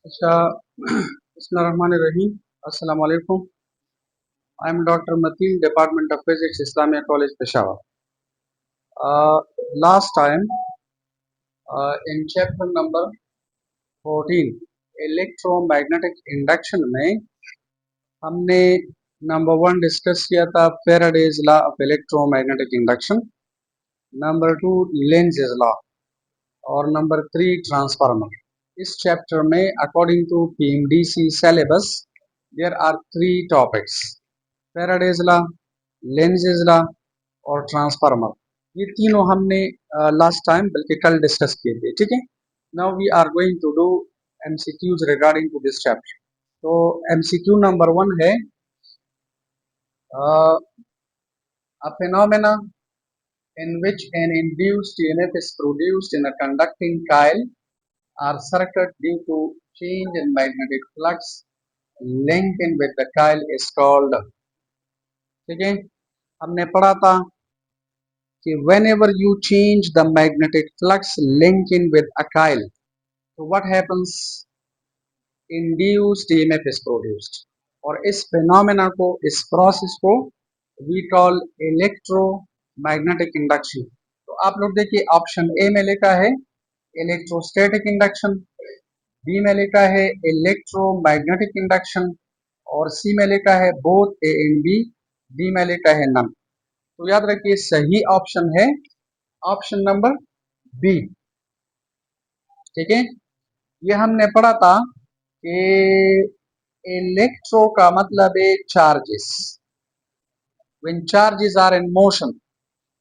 अच्छा बिस्मिल्लाहिर्रहमानिर्रहीम अस्सलाम वालेकुम। I am doctor Mateen, department of physics, Islamia college Peshawar. Last time in chapter number 14 electromagnetic induction में हमने नंबर 1 डिस्कस किया था Faraday's law of electromagnetic induction, number 2 Lenz's law और नंबर 3 ट्रांसफार्मर। इस चैप्टर में according to PMDC syllabus there are 3 topics: Faraday's law, Lenz's law और transformer. ये तीनों हमने लास्ट टाइम बल्कि कल डिस्कस किए थे। ठीक है, now we are going to do MCQs regarding to this chapter. तो एमसीक्यू नंबर 1 है a phenomena in which an induced EMF is produced in a conducting coil or circuit due to change in magnetic flux linked in with the coil is called। ठीक है, हमने पढ़ा था कि whenever you change the magnetic flux link in with a coil, so what happens? Induced EMF is produced। और इस phenomena को, इस process को we call electromagnetic induction। तो आप लोग देखिए, ऑप्शन ए में लिखा है इलेक्ट्रोस्टैटिक इंडक्शन, बी में लिखा है इलेक्ट्रोमैग्नेटिक इंडक्शन और सी में लिखा है both A and B, D में लिखा है नन। तो याद रखिए सही ऑप्शन है ऑप्शन नंबर बी। ठीक है, ये हमने पढ़ा था कि इलेक्ट्रो का मतलब है charges, when charges are in motion.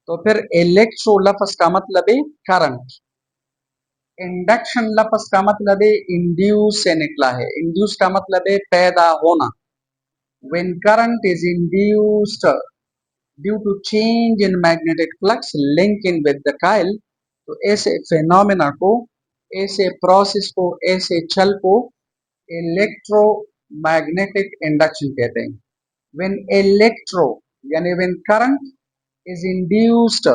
तो फिर इलेक्ट्रो लफ्ज का मतलब है करंट, इंडक्शन लफ्ज का मतलब है इंड्यूस से निकला है, इंड्यूस का मतलब है पैदा होना। When current is induced due to change in magnetic flux link in with the coil, तो ऐसे फिनोमेना को, ऐसे प्रोसेस को, ऐसे चल को इलेक्ट्रोमैग्नेटिक इंडक्शन कहते हैं। व्हेन इलेक्ट्रो यानी when current is induced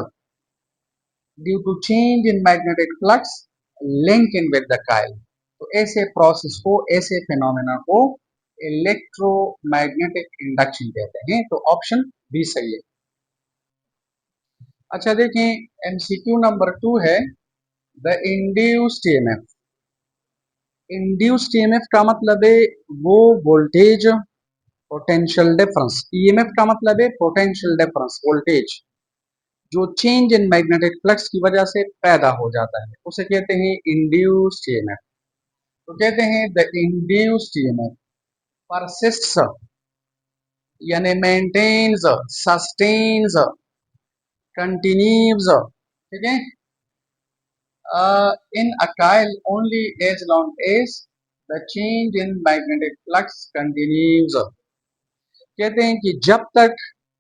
due to change in magnetic flux link in with the coil, तो ऐसे प्रोसेस को, ऐसे फिनोमेना को इलेक्ट्रोमैग्नेटिक इंडक्शन कहते हैं। तो ऑप्शन बी सही है। अच्छा देखें, एमसीक्यू नंबर 2 है the induced EMF. Induced EMF का मतलब है वो वोल्टेज पोटेंशियल डिफरेंस, ईएमएफ का मतलब है पोटेंशियल डिफरेंस वोल्टेज, जो चेंज इन मैग्नेटिक फ्लक्स की वजह से पैदा हो जाता है, उसे कहते हैं इंड्यूस्ड ईएमएफ। तो कहते हैं द इंड्यूस्ड ईएमएफ परसिस्ट्स यानी मेंटेन्स, सस्टेन्स, कंटिन्यूज, ठीक है, in a coil only as long as the change in magnetic flux continues। कहते हैं कि जब तक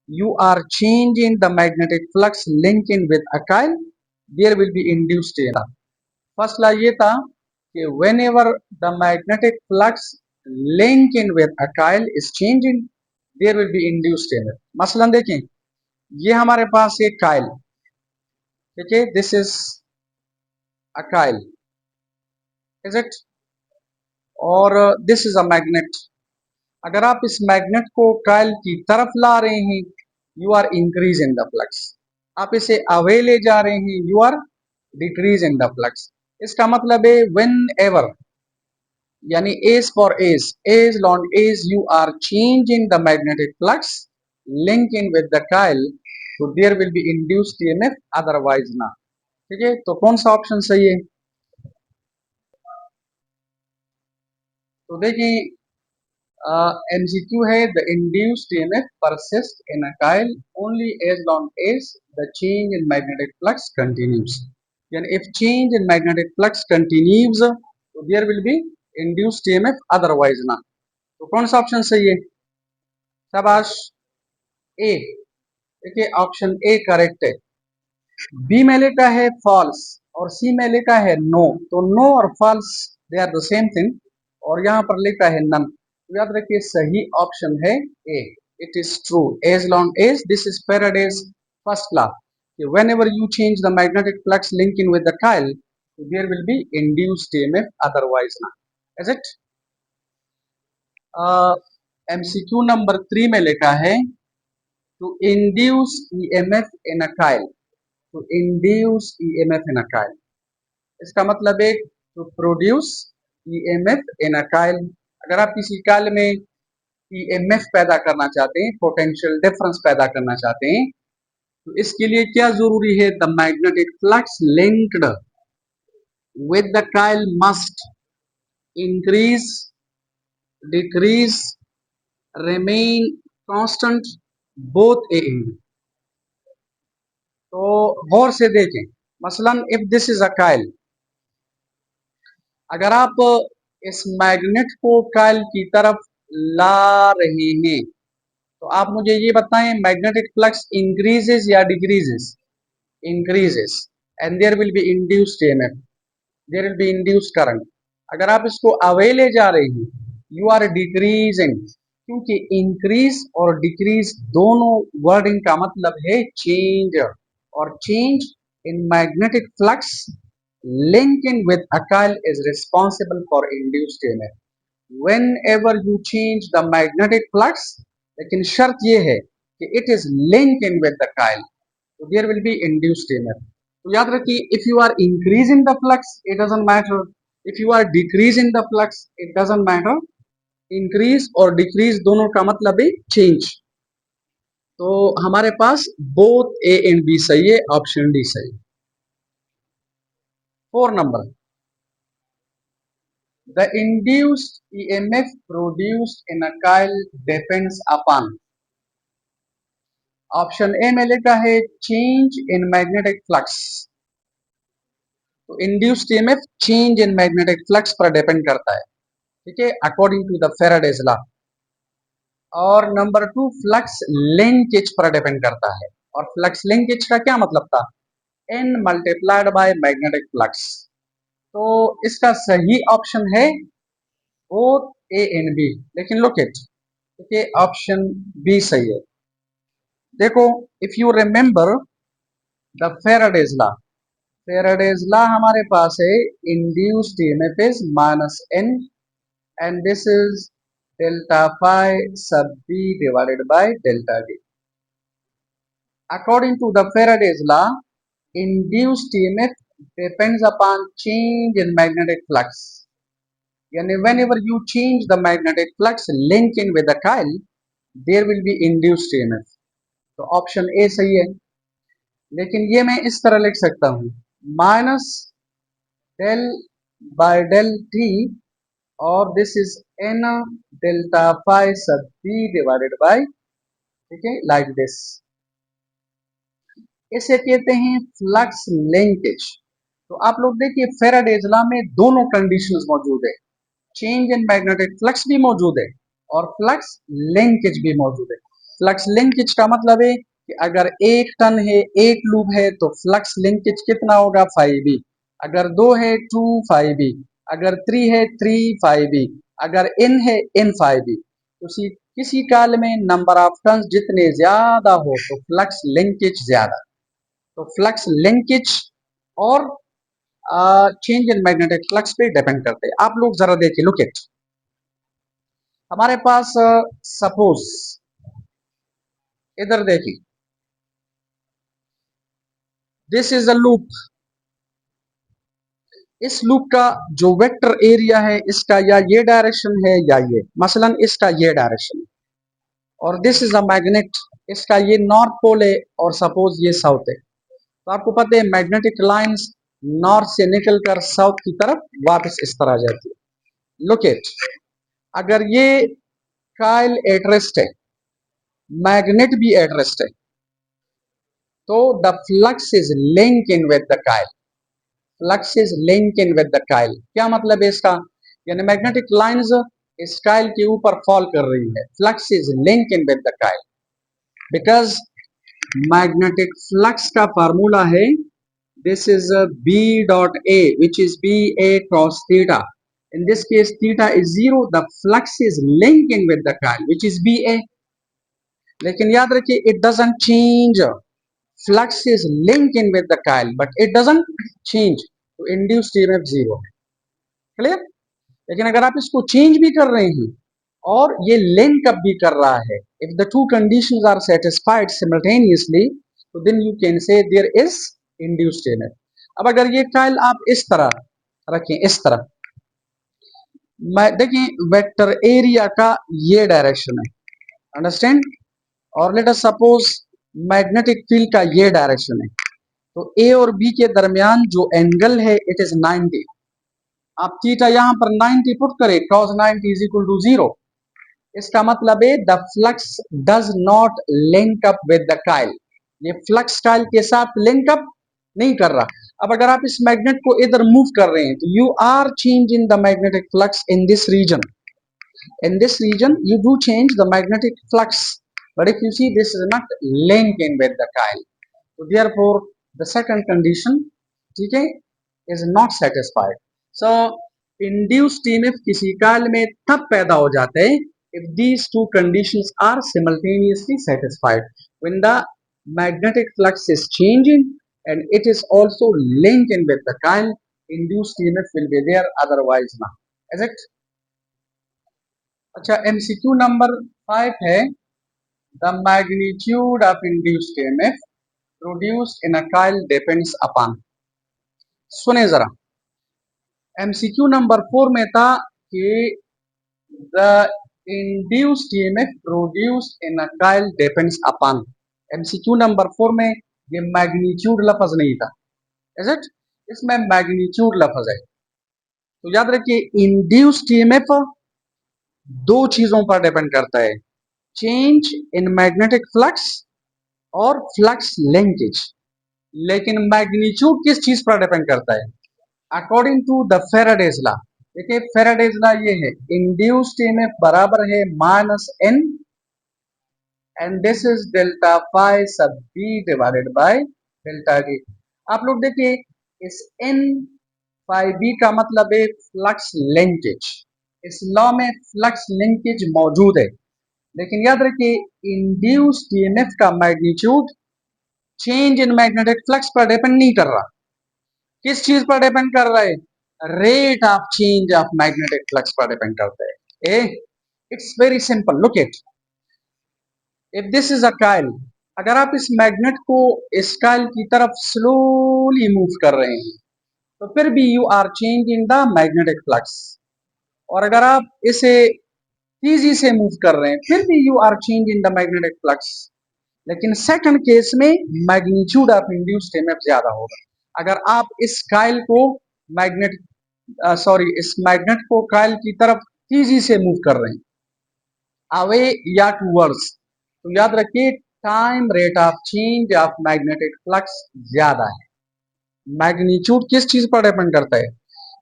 you are changing the magnetic flux link in with a coil there will be induced EMF। First law ये था कि whenever the magnetic flux link in with a coil is changing there will be induced EMF। मसलन देखें, ये हमारे पास एक coil, ठीक है, this is a coil, is it, और दिस इज अ मैग्नेट। अगर आप इस मैग्नेट को कायल की तरफ ला रहे हैं you are increase in the flux, आप इसे अवे ले जा रहे हैं you are decrease in the flux. इसका मतलब है व्हेन एवर यानी as for as long as you are changing the magnetic flux link in with the coil, तो there will be induced EMF, otherwise ना। ठीक है, तो कौन सा ऑप्शन सही है? तो देखिए MCQ है the induced EMF persist in a coil only as long as the change in magnetic flux continues. यानी if change in magnetic flux continues तो there will be induced EMF, otherwise ना। तो कौन सा ऑप्शन सही है? शाबाश, ए। देखिए ऑप्शन ए करेक्ट है। बी में लिखा है फॉल्स और सी में लिखा है नो, तो नो और false they are the same thing, और यहाँ पर लिखा है नन। तो याद रखिए सही ऑप्शन है A, it is true as long as this is Faraday's first law, whenever you change the magnetic flux link in with the coil there will be induced EMF, otherwise not। Is it? MCQ number 3 में लिखा है to induce EMF in a coil, to induce EMF in a coil, इसका मतलब है to produce EMF in a coil. अगर आप किसी coil में EMF पैदा करना चाहते हैं, पोटेंशियल डिफरेंस पैदा करना चाहते हैं, तो इसके लिए क्या जरूरी है? The magnetic flux linked with the coil must increase, decrease, remain constant both A and. तो गौर से देखें, मसलन if this is a coil, अगर आप इस मैग्नेट को कॉइल की तरफ ला रहे हैं, तो आप मुझे ये बताएं मैग्नेटिक फ्लक्स इंक्रीजेस या decreases? Increases, and there will be induced EMF, there will be induced current. अगर आप इसको अवे ले जा रहे हैं, यू आर डिक्रीजिंग, क्योंकि इंक्रीज और डिक्रीज दोनों वर्डिंग का मतलब है चेंज, और change in magnetic flux linking with a coil is responsible for induced EMF. Whenever you change the magnetic flux, लेकिन शर्त ये है कि it is linking with the coil, so there will be induced EMF. तो याद रखिए, if you are increasing the flux, it doesn't matter. If you are decreasing the flux, it doesn't matter. Increase और decrease दोनों का मतलब है change. तो हमारे पास both A and B सही है, ऑप्शन डी सही है। 4 number, the induced EMF produced in a coil depends upon, option A में लिखा है चेंज इन मैग्नेटिक फ्लक्स, तो induced EMF change in magnetic flux पर डिपेंड करता है, ठीक है, according to the Faraday's law. और नंबर 2 फ्लक्स लिंकेज पर डिपेंड करता है, और फ्लक्स लिंकेज का क्या मतलब था? N multiplied by magnetic flux. तो इसका सही ऑप्शन है बोथ A एंड B, लेकिन लुक इट, देखिए ऑप्शन बी सही है। देखो, if you remember the Faraday's law, Faraday's law हमारे पास है induced EMF is -N and this is delta phi sub B divided by delta D. According to the Faraday's law, induced EMF depends upon change in magnetic flux. यानी whenever you change the magnetic flux linking with the coil, there will be induced EMF. तो option A सही है, लेकिन ये मैं इस तरह लिख सकता हूं, minus del by del T, और this is N delta phi sub B divided by, ठीक है, लाइक दिस। इसे कहते हैं फ्लक्स लिंकेज। तो आप लोग देखिए फैराडेज लॉ में दोनों कंडीशंस मौजूद है, चेंज इन मैग्नेटिक फ्लक्स भी मौजूद है और फ्लक्स लिंकेज भी मौजूद है। फ्लक्स लिंकेज का मतलब है कि अगर एक टर्न है, एक लूप है, तो फ्लक्स लिंकेज कितना होगा? 5B। अगर 2 है 2 5B, अगर 3 है 3 5B, अगर n है n 5B। तो किसी काल में नंबर ऑफ टर्न्स जितने ज्यादा हो तो फ्लक्स लिंकेज ज्यादा। तो फ्लक्स लिंकेज और चेंज इन मैग्नेटिक फ्लक्स पे डिपेंड करते हैं। आप लोग जरा देखिए, लुक इट, हमारे पास सपोज इधर देखिए, दिस इज अ लूप, इस लूप का जो वेक्टर एरिया है इसका या ये डायरेक्शन है या ये, मसलन इसका ये डायरेक्शन है, और दिस इज अ मैग्नेट, इसका ये नॉर्थ पोल है और सपोज ये साउथ है। तो आपको पता है मैग्नेटिक लाइंस नॉर्थ से निकलकर साउथ की तरफ वापस इस तरह जाती है। लुक इट, अगर ये कॉइल एट रेस्ट है, मैग्नेट भी एट रेस्ट है, तो the flux is linking with the coil, flux is linking with the coil. क्या मतलब है इसका? यानी मैग्नेटिक लाइंस इस कॉइल के ऊपर फॉल कर रही है, flux is linking with the coil, because magnetic flux का फार्मूला है this is B dot A which is BA cos theta. In this case theta is 0, the flux is linking with the coil which is BA. लेकिन याद रखिए it doesn't change, flux is linking with the coil but it doesn't change, तो induced EMF 0 है। Clear? लेकिन अगर आप इसको change भी कर रहे हैं और ये लिंक अप भी कर रहा है, if the two conditions are satisfied simultaneously, तो then you can say there is induced EMF. अब अगर ये कॉइल आप इस तरह रखें, इस तरह, देखिए वेक्टर एरिया का ये डायरेक्शन है, अंडरस्टैंड, और let us suppose magnetic field का ये डायरेक्शन है, तो ए और बी के दरमियान जो एंगल है इट इज 90। आप थीटा यहां पर 90 पुट करें, cos 90 इज इक्वल टू 0। इसका मतलब है the flux does not link up with the Kyle, ये फ्लक्स काइल के साथ लिंक अप नहीं कर रहा। अब अगर आप इस मैग्नेट को इधर मूव कर रहे हैं तो you are change in the magnetic flux in this region, in this region you do change the magnetic flux, but if you see this is not linked in with the coil, so therefore the second condition, ठीक है, is not satisfied. So induced EMF किसी काल में तब पैदा हो जाते हैं if these two conditions are simultaneously satisfied, when the magnetic flux is changing and it is also linked in with the coil, induced EMF will be there, otherwise not. Is it? अच्छा, MCQ number 5 है the magnitude of induced EMF produced in a coil depends upon. सुने जरा, MCQ number 4 में था कि the induced EMF produced in a coil depends upon. MCQ number 4 में ये magnitude लफ्ज नहीं था, इज इट? इसमें मैग्नीट्यूड लफ्ज है। तो याद रखिए इंड्यूस्ड ईएमएफ दो चीजों पर डिपेंड करता है, चेंज इन मैग्नेटिक फ्लक्स और फ्लक्स लिंकेज। लेकिन मैग्नीट्यूड किस चीज पर डिपेंड करता है? According to the Faraday's law, देखिए फेराडेज लॉ ये है, इंड्यूस्ड ईएमएफ बराबर है minus N and this is delta phi sub B divided by delta D. आप लोग देखिए इस एन फाई बी का मतलब है फ्लक्स लिंकेज, इस लॉ में फ्लक्स लिंकेज मौजूद है। लेकिन याद रखिए इंड्यूस्ड ईएमएफ का magnitude change in magnetic flux पर डिपेंड नहीं कर रहा। किस चीज पर डिपेंड कर रहा है? Rate of change of magnetic flux पर डिपेंड करता है। A, it's very simple, look it, if this is a coil, अगर आप इस मैग्नेट को इस कॉइल की तरफ स्लोली मूव कर रहे हैं तो फिर भी you are changing the magnetic flux, और अगर आप इसे तेजी से मूव कर रहे हैं फिर भी you are changing the magnetic flux. लेकिन सेकंड केस में मैग्नीट्यूड ऑफ इंड्यूस्ड ईएमएफ ज्यादा होगा। अगर आप इस कॉइल को मैग्नेट इस मैग्नेट को कॉइल की तरफ तेजी से मूव कर रहे हैं, अवे या टूवर्ड्स, तो याद रखिए time rate of change of magnetic flux ज्यादा है। मैग्नीट्यूड किस चीज पर डिपेंड करता है?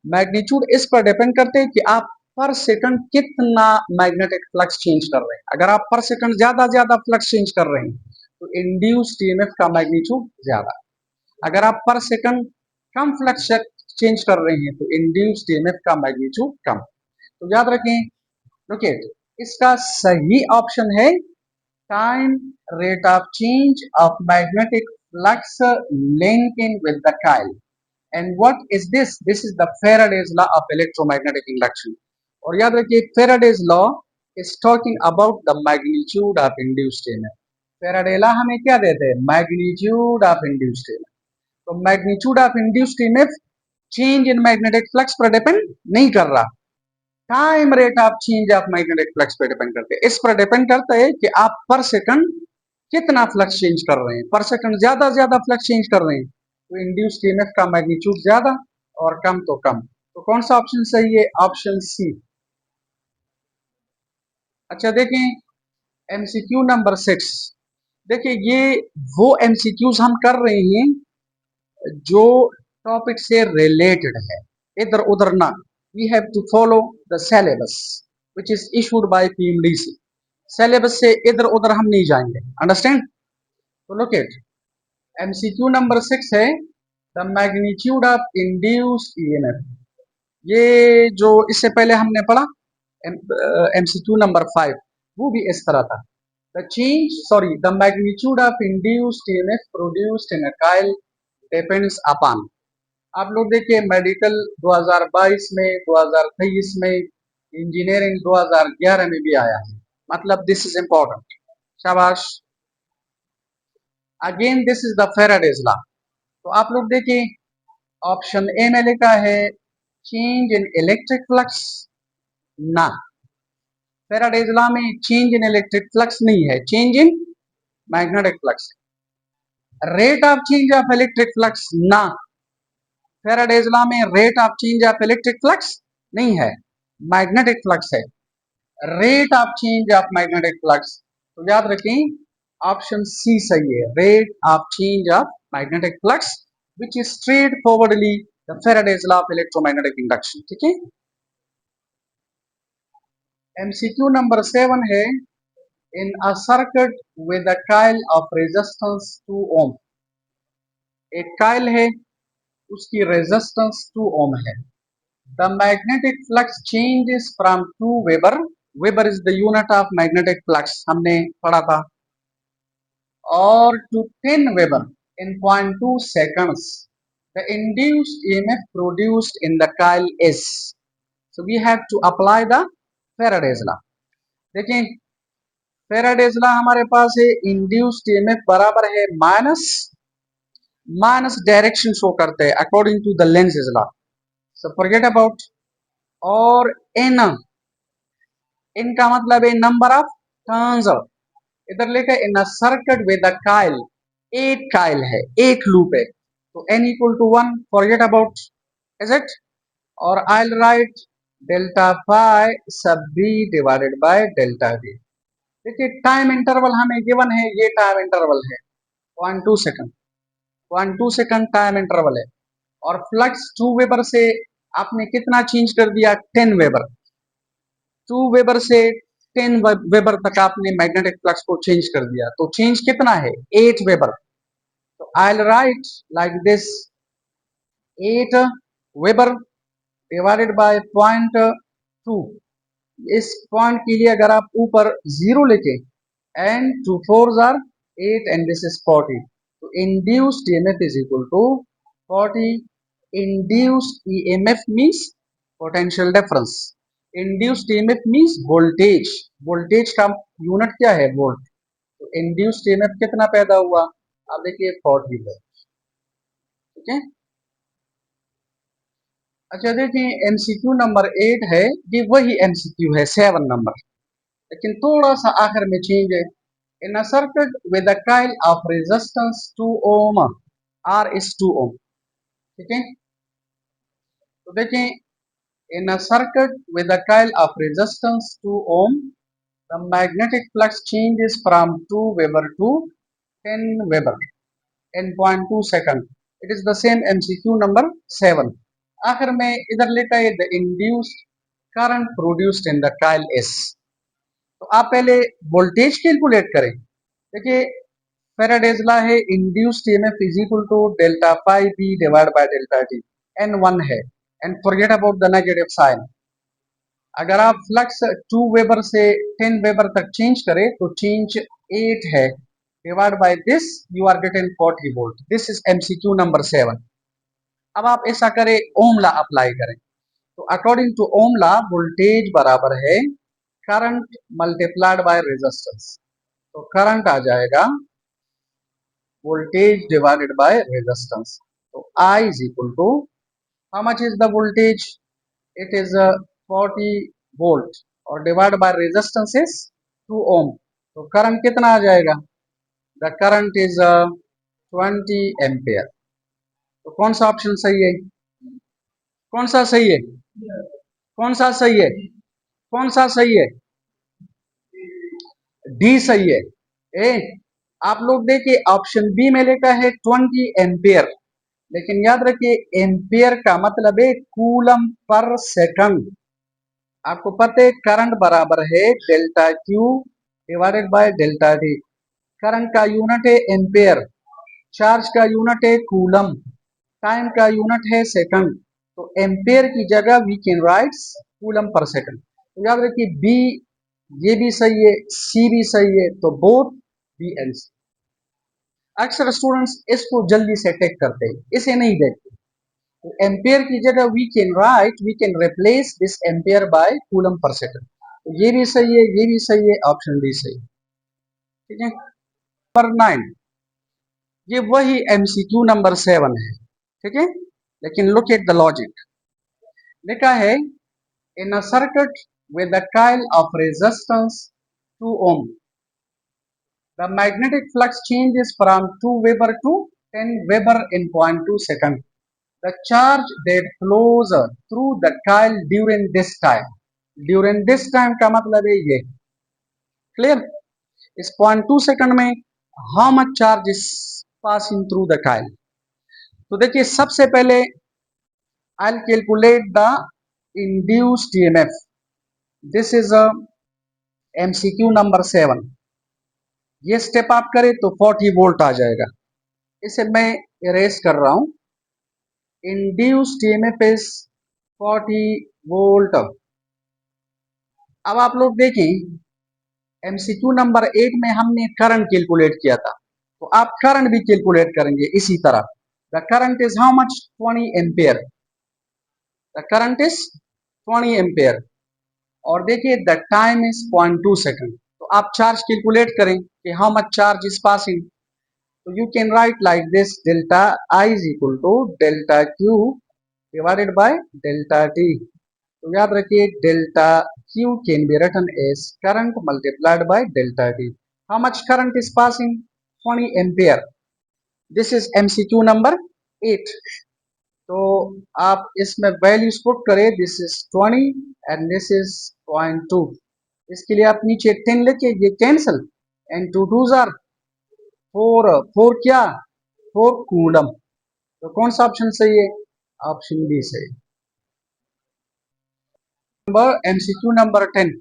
मैग्नीट्यूड इस पर डिपेंड करते हैं कि आप पर सेकंड कितना मैग्नेटिक फ्लक्स चेंज कर रहे हैं। अगर आप पर सेकंड ज्यादा फ्लक्स चेंज कर रहे हैं तो इंड्यूस्ड ईएमएफ का मैग्नीट्यूड ज्यादा। अगर आप पर सेकंड कम फ्लक्स चेंज कर रहे हैं तो इंड्यूस्ड ईएमएफ का मैग्नीट्यूड कम। तो याद रखें, ओके, इसका सही ऑप्शन है time rate of change of magnetic flux linking with the coil. And what is this? This is the Faraday's law of electromagnetic induction. और याद रखिए Faraday's law is talking about the magnitude of induced EMF. Faraday law हमें क्या देते हैं? Magnitude of induced EMF. तो magnitude of induced EMF change in magnetic flux पर depend नहीं कर रहा, time rate of change of magnetic flux पर डिपेंड करते हैं। इस पर डिपेंड करता है कि आप पर सेकंड कितना फ्लक्स चेंज कर रहे हैं। पर सेकंड ज्यादा फ्लक्स चेंज कर रहे हैं तो इंड्यूस्ड ईएमएफ का मैग्नीट्यूड ज्यादा, और कम तो कम। तो कौन सा ऑप्शन सही है? Option C. अच्छा देखें एमसीक्यू नंबर 6, देखिए ये वो एमसीक्यूज हम कर रहे हैं जो टॉपिक से रिलेटेड है, इधर उधर ना। We have to follow the syllabus which is issued by PMDC. Syllabus से इधर उधर हम नहीं जाएंगे, अंडरस्टैंड? तो लुक एट एमसीक्यू नंबर 6 है the magnitude of induced EMF. ये जो इससे पहले हमने पढ़ा एमसीक्यू नंबर 5, वो भी इस तरह था। The magnitude of induced EMF produced in a coil depends upon. आप लोग देखिए मेडिकल 2022 में, 2023 में, इंजीनियरिंग 2011 में भी आया है। मतलब दिस इज इम्पोर्टेंट। शाबाश। Again this is the Faraday's law. तो आप लोग देखिए ऑप्शन ए में लिखा है चेंज इन इलेक्ट्रिक फ्लक्स। ना, फेराडेज लॉ में चेंज इन इलेक्ट्रिक फ्लक्स नहीं है, change in magnetic flux. Rate of change of electric flux. ना, फेराडेज लॉ में rate of change of electric flux नहीं है, मैग्नेटिक फ्लक्स है। Rate of change of magnetic flux. तो याद रखें ऑप्शन सी सही है, rate of change of magnetic flux which is straightforwardly the Faraday's law of electromagnetic induction. ठीक है। एमसीक्यू नंबर 7 है in a circuit with a coil of resistance 2 ohm. एक coil है, उसकी रेजिस्टेंस 2 ओम है। The magnetic flux changes from 2 Weber. Weber is the unit of magnetic flux. हमने पढ़ा था। और to 10 Weber in 0.2 seconds. The induced EMF produced in the coil is. So we have to apply the Faraday's law. देखिए Faraday's law हमारे पास है, induced EMF बराबर है minus direction show करते हैं according to the Lenz law. So forget about. और N, इनका मतलब है नंबर ऑफ टर्न्स। इधर लिखा है in a circuit with a coil, एक काइल है, एक लूप है, तो n equal to 1, forget about, is it. और I will write delta phi sub b divided by delta d। देखिए टाइम इंटरवल हमें गिवन है, ये टाइम इंटरवल है 0.2 सेकंड, 0.2 सेकंड टाइम इंटरवल है। और फ्लक्स 2 वेबर से आपने कितना चेंज कर दिया, 10 वेबर। 2 वेबर से 10 वेबर तक आपने मैग्नेटिक फ्लक्स को चेंज कर दिया, तो चेंज कितना है, 8 वेबर। तो आई will right like this, 8 weber divided by 0.2। इस पॉइंट के लिए अगर आप ऊपर 0 लेके and 2 4s are 8 and this is 40, तो induced EMF is equal to 40। Induced EMF means potential difference. Induced EMF means voltage, voltage का यूनिट क्या है, वोल्ट। तो इंड्यूस्ड ईएमएफ कितना पैदा हुआ, आप देखिए 40 है। ठीक है। अच्छा देखिए एमसीक्यू नंबर 8 है, ये वही एमसीक्यू है 7 नंबर, लेकिन थोड़ा सा आखिर में चेंज है। In a circuit with a coil of resistance 2 ohm, R is 2 ohm. ठीक है। तो देखिए in a circuit with a coil of resistance 2 ohm, the magnetic flux changes from 2 Weber to 10 Weber in 0.2 second. It is the same MCQ number 7. आखिर में इधर लिखा है the induced current produced in the coil is. तो आप पहले voltage calculate करें। देखिए फेराडेज लॉ है induced EMF is equal to delta phi B divide by delta T. N 1 है, and forget about the negative sign. अगर आप flux 2 weber से 10 वेबर तक चेंज करें तो चेंज 8 है, divide by this you are getting 40 volt. This is MCQ number 7। अब आप ऐसा करें, ओम लॉ अप्लाई करें। तो according to Ohm law voltage बराबर है करंट मल्टीप्लाइड बाय रेजिस्टेंस। तो करंट आ जाएगा वोल्टेज डिवाइडेड बाय रेजिस्टेंस। तो I is equal to, how much is the voltage? It is 40 volt और डिवाइड बाय रेजिस्टेंस इज 2 ओम। तो करंट कितना आ जाएगा, द करंट इज 20 एम्पियर। तो कौन सा ऑप्शन सही है, कौन सा सही है, कौन सा सही है, कौन सा सही है, डी सही है। ए, आप लोग देखिए ऑप्शन बी में लिखा है 20 एम्पियर, लेकिन याद रखिए एम्पियर का मतलब है कूलम पर सेकंड। आपको पता है करंट बराबर है delta Q divided by delta T. Current का यूनिट है एम्पियर, चार्ज का यूनिट है कूलम, टाइम का यूनिट है सेकंड। तो एम्पियर की जगह we can write coulomb per second. तो याद रखिए बी, ये भी सही है, सी भी सही है, तो बोथ बी एंड सी। अक्सर स्टूडेंट्स इसको जल्दी से टेक करते हैं, इसे नहीं देखते। तो एम्पियर की जगह we can replace this ampere by coulomb per second. तो ये भी सही है, ये भी सही है, ऑप्शन डी सही है। ठीक है, नंबर 9, ये वही एमसीक्यू नंबर 7 है। ठीक है, लेकिन लुक एट द लॉजिक। लिखा है in a circuit with a coil of resistance 2 ohm, the magnetic flux changes from 2 Weber to 10 Weber in 0.2 second. The charge that flows through the coil during this time. During this time का मतलब है ये, clear. इस 0.2 second में how much charge is passing through the coil? तो देखिए सबसे पहले I'll calculate the induced EMF. This is a MCQ number 7. ये स्टेप आप करें तो 40 वोल्ट आ जाएगा। इसे मैं इरेज कर रहा हूं। Induced EMF is 40 volt. अब आप लोग देखें एमसीक्यू नंबर 8 में हमने करंट कैलकुलेट किया था, तो आप करंट भी कैलकुलेट करेंगे इसी तरह। The current is how much? 20 ampere. The current is 20 ampere और देखिए द टाइम इज 0.2 सेकंड। तो आप चार्ज कैलकुलेट करें कि how much charge is passing. So you can write like this: delta I is equal to delta Q divided by delta T. तो याद रखिए delta Q can be written as current multiplied by delta T. How much current is passing? 20 ampere. This is MCQ number 8. तो आप इसमें values put करें। This is 20 and this is 0.2। इसके लिए आप नीचे 10 लिखे, ये कैंसल एंड टू टू जार 4। 4 क्या? 4 कूलम। तो कौन सा ऑप्शन सही है? ऑप्शन बी सही। नंबर एमसीक्यू नंबर 10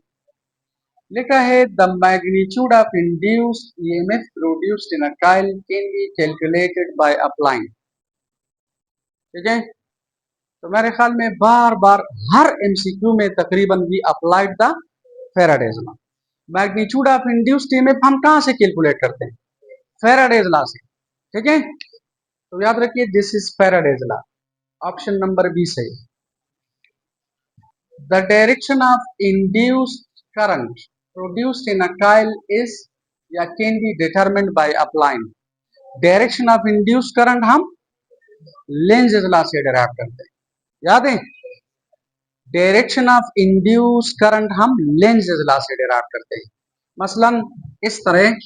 लिखा है the magnitude of induced EMF produced in a coil can be calculated by applying. ठीक है, तो मेरे ख्याल में बार बार हर एमसीक्यू में तकरीबन भी applied the Faraday's law. Magnitude of induced EMF हम कहां से कैलकुलेट करते हैं? फेराडेज लॉ से। ठीक है, तो याद रखिए this is Faraday's law. Option number B सही। The direction of induced current produced in a coil is या can be determined by applying. Direction of induced current हम लेंज़ लॉ से डेराइव करते हैं, याद है। डायरेक्शन ऑफ इंड्यूस्ड करंट हम Lenz law से डेराइव करते हैं। मसलन इस तरह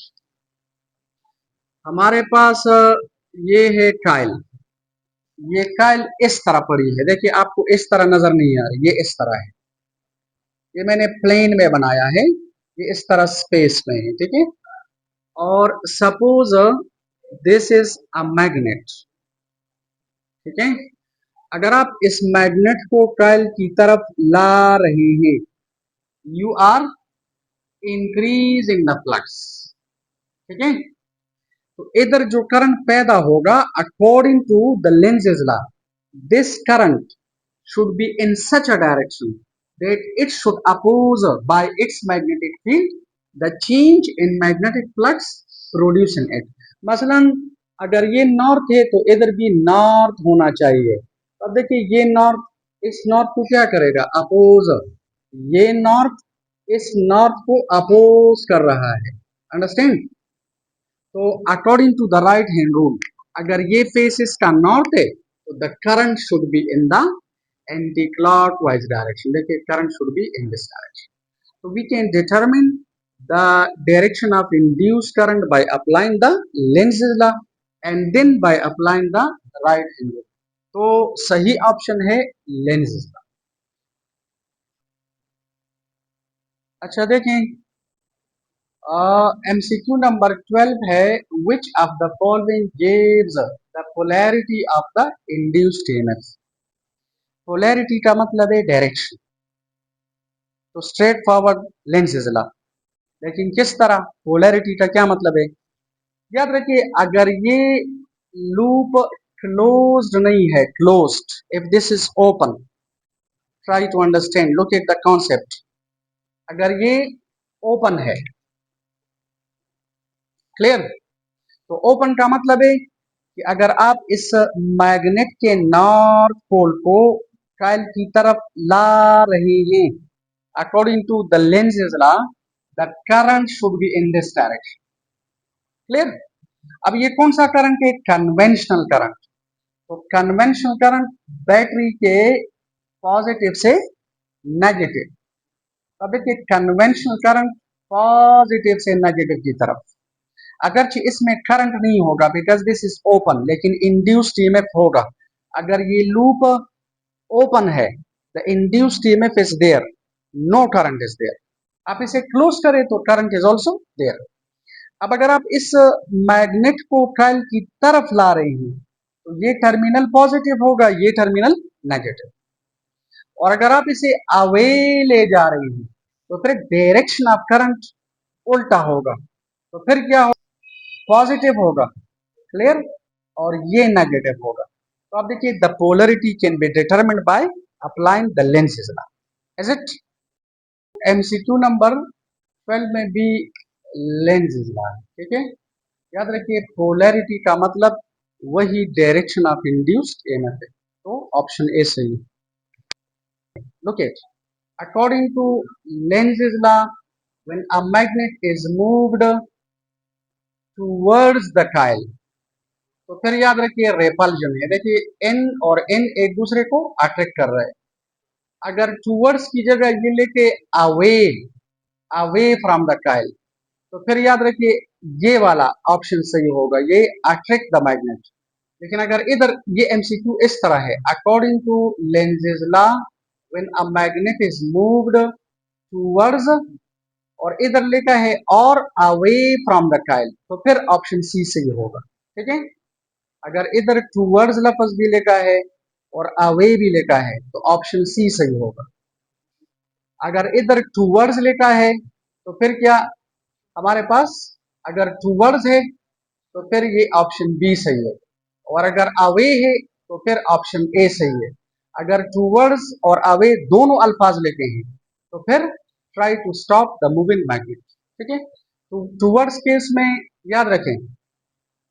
हमारे पास ये है काइल, ये काइल इस तरह पड़ी है। देखिए आपको इस तरह नजर नहीं आ रही, ये इस तरह है। ये मैंने प्लेन में बनाया है, ये इस तरह स्पेस में है। ठीक है, और suppose this is a magnet. ठीक है, अगर आप इस मैग्नेट को कॉइल की तरफ ला रहे हैं, you are increasing the flux. ठीक है, तो इधर जो करंट पैदा होगा according to the Lenz's law, this current should be in such a direction that it should oppose by its magnetic field the change in magnetic flux producing it. मसलन अगर ये नॉर्थ है तो इधर भी नॉर्थ होना चाहिए। अब देखिए ये नॉर्थ इस नॉर्थ को क्या करेगा? अपोज। ये नॉर्थ इस नॉर्थ को अपोज कर रहा है, अंडरस्टैंड। तो according to the right hand rule, अगर ये फेस इसका नॉर्थ है तो the current should be in the anti-clockwise direction. देखिए current should be in this direction. So we can determine the direction of induced current by applying the Lenz's law and then by applying the right hand rule. तो सही option है Lenz's law. अच्छा देखें MCQ number 12 है which of the following gives the polarity of the induced EMF. Polarity का मतलब है direction, तो स्ट्रेट फॉरवर्ड लेंस लॉ। लेकिन किस तरह? पोलैरिटी का क्या मतलब है? याद रखिए अगर ये लूप क्लोज्ड नहीं है, closed, if this is open, try to understand, look at the concept. अगर ये ओपन है, क्लियर, तो ओपन का मतलब है कि अगर आप इस मैग्नेट के नॉर्थ पोल को कॉइल की तरफ ला रहे हैं, according to the Lenz's law, the current should be in this direction. Clear? अब ये कौन सा करंट है? Conventional current. तो कन्वेंशनल करंट बैटरी के पॉजिटिव से नेगेटिव। अब देखिए कन्वेंशनल करंट पॉजिटिव से नेगेटिव की तरफ, अगरचे इसमें करंट नहीं होगा बिकॉज दिस इज ओपन, लेकिन इंड्यूस्ड ईएमएफ होगा। अगर ये लूप ओपन है, the induced EMF is there, no current is there. आप इसे क्लोज करें तो करंट इज ऑल्सो देयर। अब अगर आप इस मैग्नेट को कॉइल की तरफ ला रहे हैं तो ये टर्मिनल पॉजिटिव होगा, ये टर्मिनल नेगेटिव। और अगर आप इसे अवे ले जा रहे हैं तो फिर डायरेक्शन ऑफ करंट उल्टा होगा, तो फिर क्या होगा? पॉजिटिव होगा। क्लियर? और ये नेगेटिव होगा। तो आप देखिए the polarity can be determined bye applying the lenses law. Is it? MCQ number 12 में भी लेंसेज लॉ, ठीक है। याद रखिए पोलरिटी का मतलब वही डायरेक्शन ऑफ इंड्यूस्ड ईएमएफ है। तो ऑप्शन ए सही है। Look at, according to Lenz's law, when a magnet is moved towards the coil, तो फिर याद रखिए रेपल्जन है। देखिए एन और एन एक दूसरे को अट्रैक्ट कर रहा है। अगर टूवर्ड्स की जगह ये लेके away, away from the Kyle, तो फिर याद रखिए ये वाला ऑप्शन सही होगा, ये अट्रैक्ट द मैग्नेट। लेकिन अगर इधर ये एमसीक्यू इस तरह है, according to Lenz's law when a magnet is moved towards, और इधर लिखा है और अवे फ्रॉम द काइल, तो फिर ऑप्शन सी सही होगा। ठीक है। अगर इधर टूवर्ड्स लफ्ज भी लिखा है और अवे भी लिखा है तो ऑप्शन सी सही होगा। अगर इधर टूवर्ड्स लिखा है तो फिर क्या हमारे पास, अगर टूवर्ड्स है तो फिर ये ऑप्शन बी सही है, और अगर अवे है तो फिर ऑप्शन ए सही है। अगर टूवर्ड्स और अवे दोनों अल्फाज लिखे हैं तो फिर try to stop the moving magnet. ठीक है। तो टूवर्ड्स केस में याद रखें,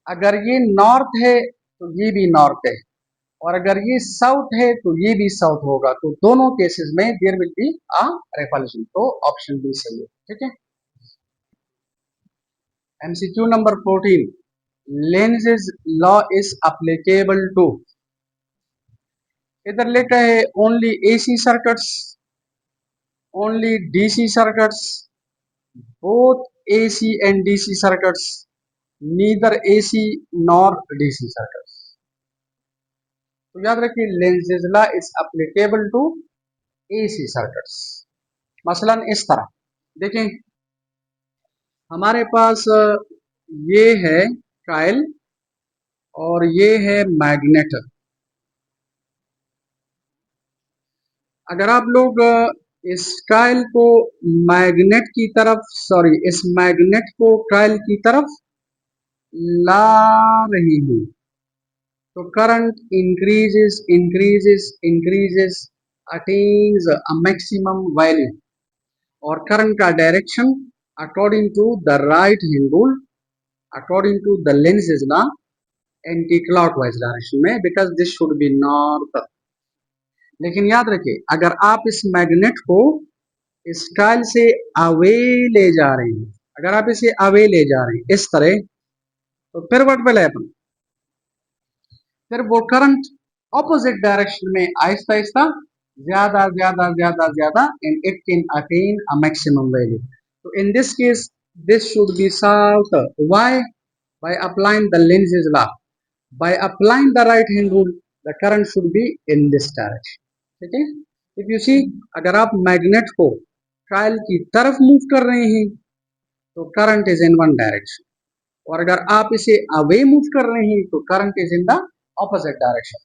अगर ये नॉर्थ है तो ये भी नॉर्थ है, और अगर ये साउथ है तो ये भी साउथ होगा। तो दोनों केसेस में there will be a repulsion. तो ऑप्शन बी सही है। ठीक है। MCQ number 14, Lenz's law is applicable to, इधर लिखा है only AC circuits, only DC circuits, both AC and DC circuits, neither AC nor DC circuits. तो याद रखिए Lenz's law is applicable to AC circuits. मसलन इस तरह देखें, हमारे पास ये है काइल और ये है मैग्नेट। अगर आप लोग इस काइल को मैग्नेट की तरफ, सॉरी इस मैग्नेट को काइल की तरफ ला रही हैं तो current increases increases increases attains a maximum value, और करंट का direction according to the right hand rule, according to the Lenz's law, anti clockwise direction में, because this should be north. लेकिन याद रखिए अगर आप इस मैग्नेट को इस काइल से अवे ले जा रहे हैं, अगर आप इसे अवे ले जा रहे हैं इस तरह, तो फिर व्हाट विल हैपन, फिर वो करंट ऑपोजिट डायरेक्शन में आहिस्ता आहिस्ता ज्यादा ज्यादा ज्यादा ज्यादा and it can attain a maximum value. तो in this case this should be south. Why? By applying the Lenz's law, by applying the right hand rule, the current should be in this direction. ठीक है। If you see, अगर आप magnet को Kyle की तरफ move कर रहे हैं तो current is in one direction, और अगर आप इसे अवे मूव कर रहे हैं तो current is in the opposite direction.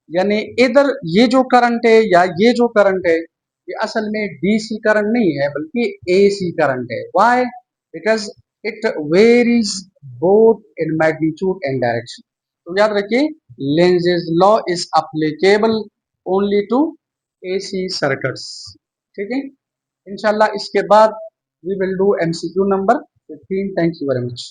यानी इधर ये जो करंट है या ये जो करंट है ये असल में डीसी करंट नहीं है बल्कि एसी करंट है। Why? Because it varies both in magnitude and direction. तो याद रखिए Lenz's law is applicable only to AC circuits. ठीक है। इंशाल्लाह इसके बाद we will do MCQ number 15। Thank you very much.